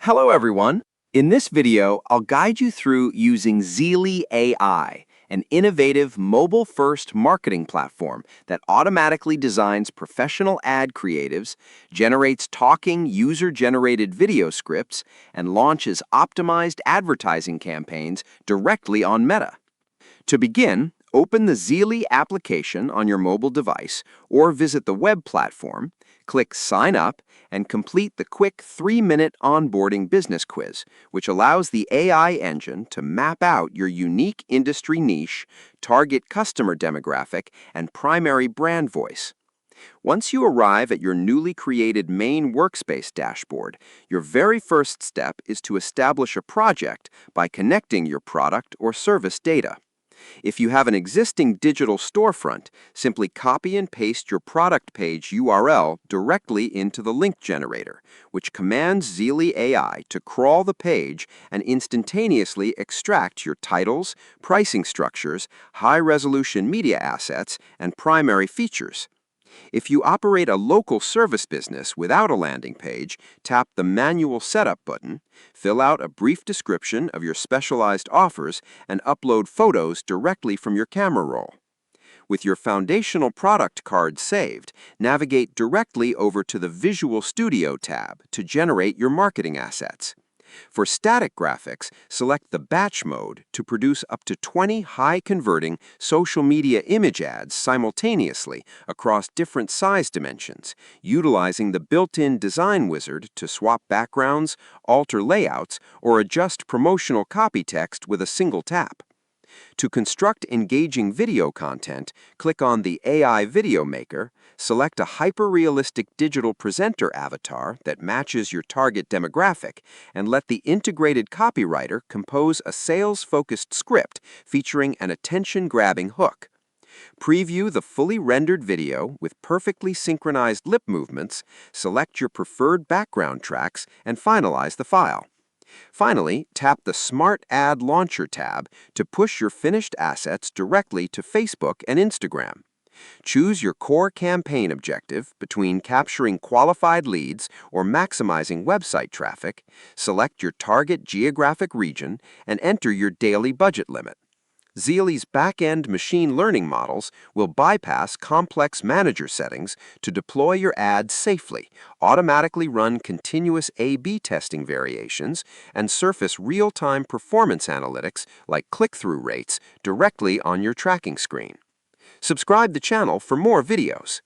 Hello everyone. In this video, I'll guide you through using Zeely AI, an innovative mobile-first marketing platform that automatically designs professional ad creatives, generates talking user-generated video scripts, and launches optimized advertising campaigns directly on Meta. To begin, open the Zeely application on your mobile device or visit the web platform, click Sign Up, and complete the quick 3-minute onboarding business quiz, which allows the AI engine to map out your unique industry niche, target customer demographic, and primary brand voice. Once you arrive at your newly created main workspace dashboard, your very first step is to establish a project by connecting your product or service data. If you have an existing digital storefront, simply copy and paste your product page URL directly into the link generator, which commands Zeely AI to crawl the page and instantaneously extract your titles, pricing structures, high-resolution media assets, and primary features. If you operate a local service business without a landing page, tap the Manual Setup button, fill out a brief description of your specialized offers, and upload photos directly from your camera roll. With your foundational product card saved, navigate directly over to the Visual Studio tab to generate your marketing assets. For static graphics, select the batch mode to produce up to 20 high-converting social media image ads simultaneously across different size dimensions, utilizing the built-in design wizard to swap backgrounds, alter layouts, or adjust promotional copy text with a single tap. To construct engaging video content, click on the AI Video Maker, select a hyper-realistic digital presenter avatar that matches your target demographic, and let the integrated copywriter compose a sales-focused script featuring an attention-grabbing hook. Preview the fully rendered video with perfectly synchronized lip movements, select your preferred background tracks, and finalize the file. Finally, tap the Smart Ad Launcher tab to push your finished assets directly to Facebook and Instagram. Choose your core campaign objective between capturing qualified leads or maximizing website traffic, select your target geographic region, and enter your daily budget limit. Zeely's back-end machine learning models will bypass complex manager settings to deploy your ads safely, automatically run continuous A/B testing variations, and surface real-time performance analytics like click-through rates directly on your tracking screen. Subscribe the channel for more videos.